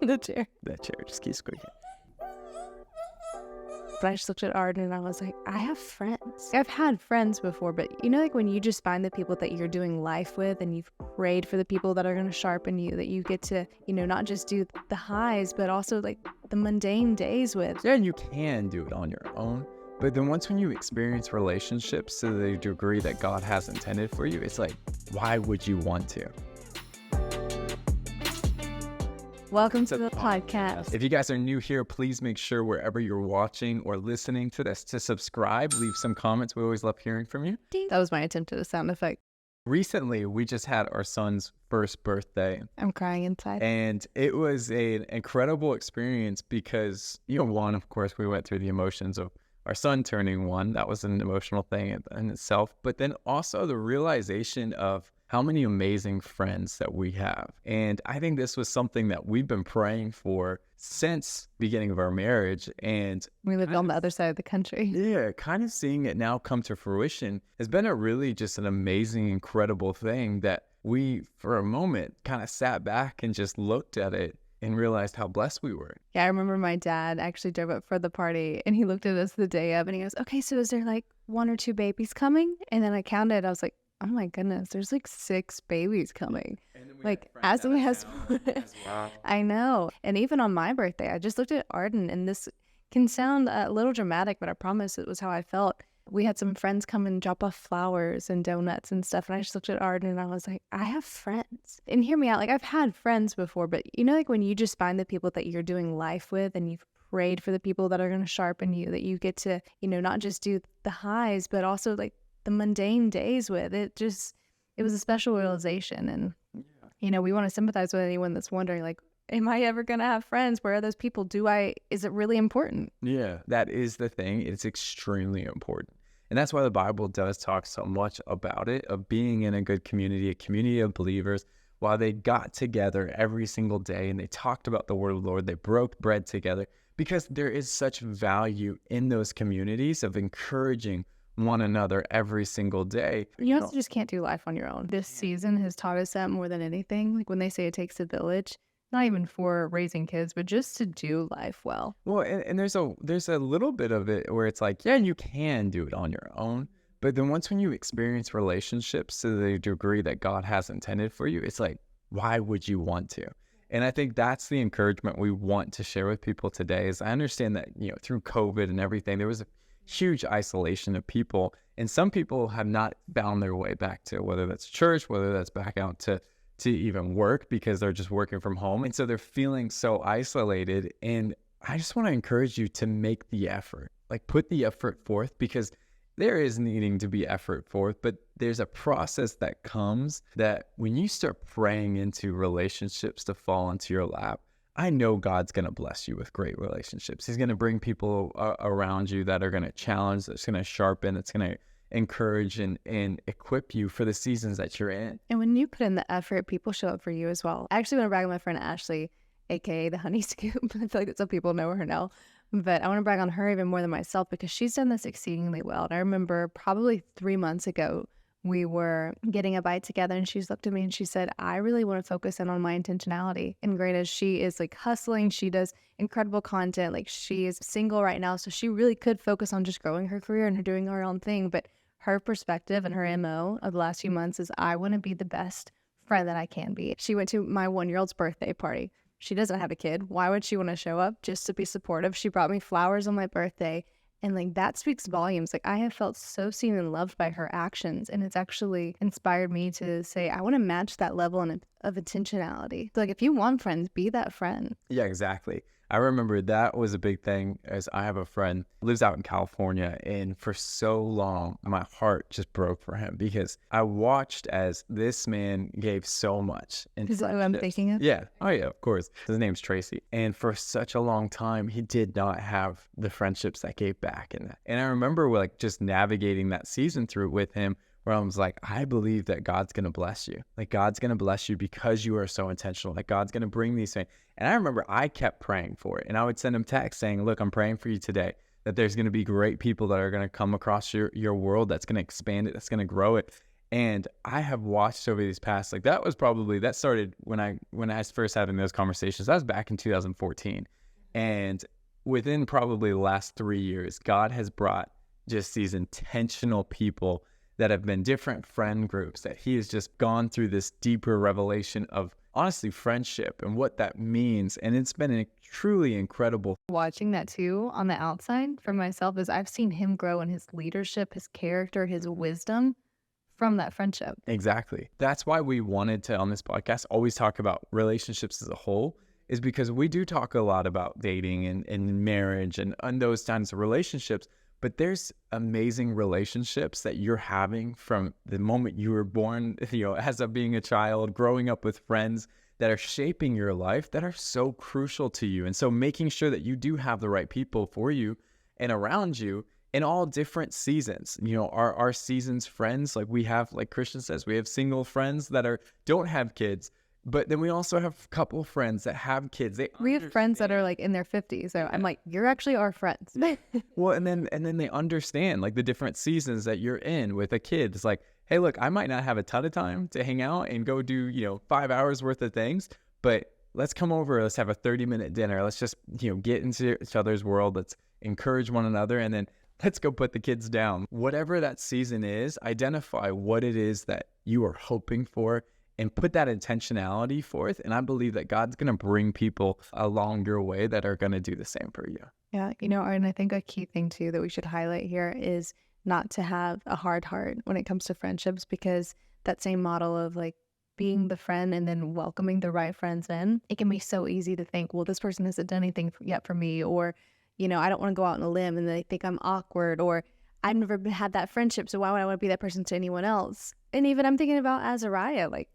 The chair. That chair just keeps squeaking. But I just looked at Arden and I was like, I have friends. I've had friends before, but like when you just find the people that you're doing life with and you've prayed for the people that are going to sharpen you, that you get to, not just do the highs, but also like the mundane days with. Yeah, you can do it on your own. But then when you experience relationships to the degree that God has intended for you, it's like, why would you want to? Welcome to the podcast. If you guys are new here, please make sure wherever you're watching or listening to this to subscribe, leave some comments. We always love hearing from you. That was my attempt at a sound effect. Recently, we just had our son's first birthday. I'm crying inside. And it was an incredible experience because, one, of course, we went through the emotions of our son turning 1. That was an emotional thing in itself. But then also the realization of how many amazing friends that we have. And I think this was something that we've been praying for since the beginning of our marriage. And we lived on the other side of the country. Yeah, kind of seeing it now come to fruition has been just an amazing, incredible thing that we, for a moment, kind of sat back and just looked at it and realized how blessed we were. Yeah, I remember my dad actually drove up for the party and he looked at us the day of and he goes, okay, so is there like 1 or 2 babies coming? And then I counted, I was like, oh my goodness, there's like 6 babies coming. Like as we has, wow. I know. And even on my birthday, I just looked at Arden, and this can sound a little dramatic, but I promise it was how I felt. We had some friends come and drop off flowers and donuts and stuff. And I just looked at Arden and I was like, I have friends. And hear me out. Like I've had friends before, but like when you just find the people that you're doing life with and you've prayed for the people that are going to sharpen you, that you get to, not just do the highs, but also like the mundane days with it. It was a special realization. And we want to sympathize with anyone that's wondering, like, am I ever gonna have friends? Where are those people? Is it really important? Yeah, that is the thing. It's extremely important, and that's why the Bible does talk so much about it, of being in a good community, a community of believers. While they got together every single day and they talked about the word of the Lord, they broke bread together, because there is such value in those communities of encouraging one another every single day. You also just can't do life on your own. This season has taught us that more than anything. Like when they say it takes a village, not even for raising kids, but just to do life well. Well, and there's a little bit of it where it's like, yeah, you can do it on your own. But then when you experience relationships to the degree that God has intended for you, it's like, why would you want to? And I think that's the encouragement we want to share with people today. Is I understand that, through COVID and everything, there was a huge isolation of people, and some people have not found their way back to, whether that's church, whether that's back out to even work, because they're just working from home, and so they're feeling so isolated. And I just want to encourage you to make the effort, like put the effort forth, because there is needing to be effort forth, but there's a process that comes that when you start praying into relationships to fall into your lap, I know God's going to bless you with great relationships. He's going to bring people around you that are going to challenge, that's going to sharpen, that's going to encourage and equip you for the seasons that you're in. And when you put in the effort, people show up for you as well. I actually want to brag on my friend Ashley, aka the Honey Scoop. I feel like that some people know her now. But I want to brag on her even more than myself, because she's done this exceedingly well. And I remember probably 3 months ago, we were getting a bite together and she's looked at me and she said, I really want to focus in on my intentionality. And granted, she is like hustling. She does incredible content. Like she is single right now. So she really could focus on just growing her career and her doing her own thing. But her perspective and her MO of the last few months is, I want to be the best friend that I can be. She went to my 1-year-old's birthday party. She doesn't have a kid. Why would she want to show up? Just to be supportive. She brought me flowers on my birthday. And like that speaks volumes. Like I have felt so seen and loved by her actions. And it's actually inspired me to say, I want to match that level of intentionality. So like if you want friends, be that friend. Yeah, exactly. I remember that was a big thing, as I have a friend who lives out in California, and for so long, my heart just broke for him, because I watched as this man gave so much. Is that who I'm thinking of? Yeah. Oh yeah, of course. His name's Tracy. And for such a long time, he did not have the friendships that gave back in that. And I remember like just navigating that season through with him, where I was like, I believe that God's going to bless you. Like God's going to bless you because you are so intentional. Like God's going to bring these things. And I remember I kept praying for it. And I would send him texts saying, look, I'm praying for you today, that there's going to be great people that are going to come across your world, that's going to expand it, that's going to grow it. And I have watched over these past, like that started when I was first having those conversations. That was back in 2014. And within probably the last 3 years, God has brought just these intentional people that have been different friend groups, that he has just gone through this deeper revelation of honestly friendship and what that means. And it's been a truly incredible. Watching that too on the outside for myself is I've seen him grow in his leadership, his character, his wisdom from that friendship. Exactly. That's why we wanted to, on this podcast, always talk about relationships as a whole, is because we do talk a lot about dating and marriage and those kinds of relationships. But there's amazing relationships that you're having from the moment you were born, as of being a child, growing up with friends that are shaping your life, that are so crucial to you. And so making sure that you do have the right people for you and around you in all different seasons. Our seasons friends, like we have, like Christian says, we have single friends that don't have kids. But then we also have couple friends that have kids. We have friends that are like in their 50s. So I'm like, you're actually our friends. Well, and then they understand like the different seasons that you're in with a kid. It's like, hey, look, I might not have a ton of time to hang out and go do, 5 hours worth of things, but let's come over. Let's have a 30-minute dinner. Let's just, get into each other's world. Let's encourage one another. And then let's go put the kids down. Whatever that season is, identify what it is that you are hoping for and put that intentionality forth. And I believe that God's going to bring people along your way that are going to do the same for you. Yeah. And I think a key thing too that we should highlight here is not to have a hard heart when it comes to friendships, because that same model of like being the friend and then welcoming the right friends in, it can be so easy to think, well, this person hasn't done anything yet for me, or, I don't want to go out on a limb and they think I'm awkward, or I've never had that friendship, so why would I want to be that person to anyone else? And even I'm thinking about Azariah, like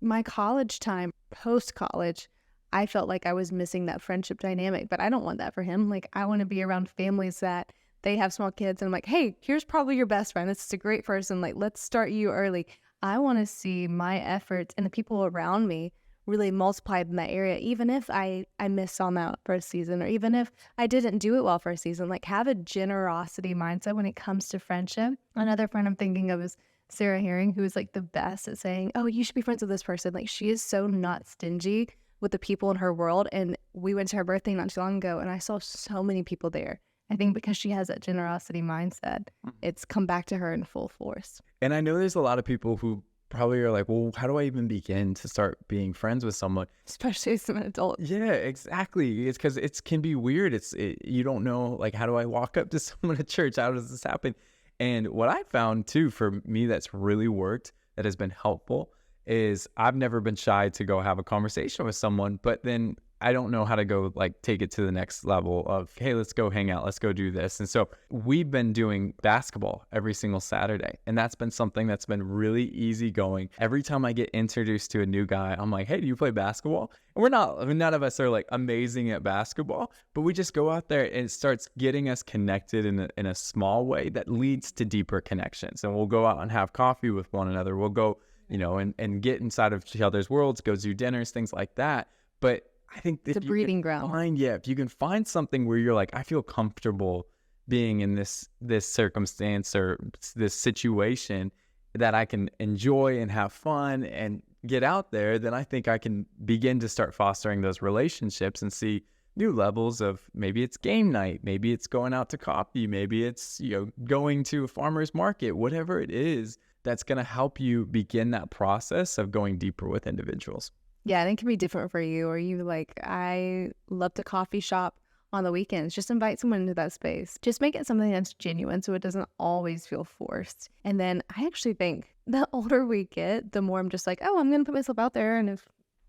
my college time, post-college, I felt like I was missing that friendship dynamic, but I don't want that for him. Like I want to be around families that they have small kids and I'm like, hey, here's probably your best friend. This is a great person. Like, let's start you early. I want to see my efforts and the people around me really multiplied in that area, even if I missed on that for a season, or even if I didn't do it well for a season. Like have a generosity mindset when it comes to friendship. Another friend I'm thinking of is Sarah Herring, who is like the best at saying, oh, you should be friends with this person. Like she is so not stingy with the people in her world. And we went to her birthday not too long ago and I saw so many people there. I think because she has that generosity mindset, it's come back to her in full force. And I know there's a lot of people who probably are like, well, how do I even begin to start being friends with someone? Especially as an adult. Yeah, exactly. It's because it can be weird. You don't know, like, how do I walk up to someone at church? How does this happen? And what I found too, for me, that's really worked, that has been helpful, is I've never been shy to go have a conversation with someone, but then I don't know how to go like take it to the next level of, hey, let's go hang out. Let's go do this. And so we've been doing basketball every single Saturday. And that's been something that's been really easy going. Every time I get introduced to a new guy, I'm like, hey, do you play basketball? And none of us are like amazing at basketball, but we just go out there and it starts getting us connected in a small way that leads to deeper connections. And we'll go out and have coffee with one another. We'll go, and get inside of each other's worlds, go do dinners, things like that. But I think it's a breeding ground. If you can find something where you're like, I feel comfortable being in this circumstance or this situation that I can enjoy and have fun and get out there, then I think I can begin to start fostering those relationships and see new levels of, maybe it's game night, maybe it's going out to coffee, maybe it's, going to a farmer's market, whatever it is that's going to help you begin that process of going deeper with individuals. Yeah, and it can be different for you. Or you like, I love to coffee shop on the weekends. Just invite someone into that space. Just make it something that's genuine so it doesn't always feel forced. And then I actually think the older we get, the more I'm just like, oh, I'm going to put myself out there. And if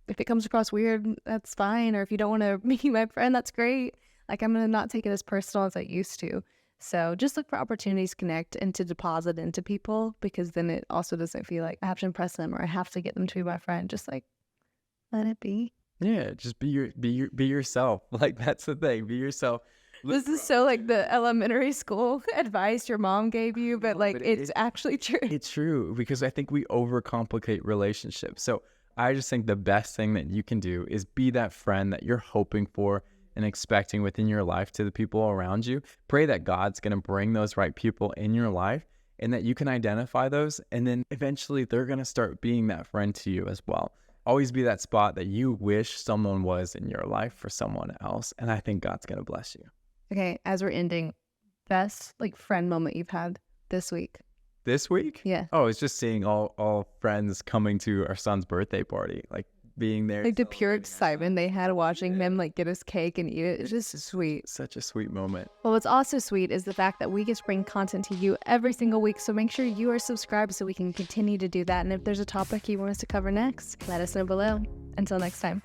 it comes across weird, that's fine. Or if you don't want to be my friend, that's great. Like I'm going to not take it as personal as I used to. So just look for opportunities to connect and to deposit into people, because then it also doesn't feel like I have to impress them or I have to get them to be my friend. Just like, let it be. Yeah, just be yourself. Like that's the thing. Be yourself. This is so like the elementary school advice your mom gave you, but like it's actually true. It's true, because I think we overcomplicate relationships. So I just think the best thing that you can do is be that friend that you're hoping for and expecting within your life to the people around you. Pray that God's going to bring those right people in your life. and that you can identify those. And then eventually they're going to start being that friend to you as well. Always be that spot that you wish someone was in your life for someone else. And I think God's going to bless you. Okay, as we're ending, best like friend moment you've had this week. This week? Yeah. Oh, it's just seeing all friends coming to our son's birthday party, like being there. Like the pure celebrating our excitement son. they had watching him like get his cake and eat it. It's just sweet. Such a sweet moment. Well, what's also sweet is the fact that we get to bring content to you every single week. So make sure you are subscribed so we can continue to do that. And if there's a topic you want us to cover next, let us know below. Until next time.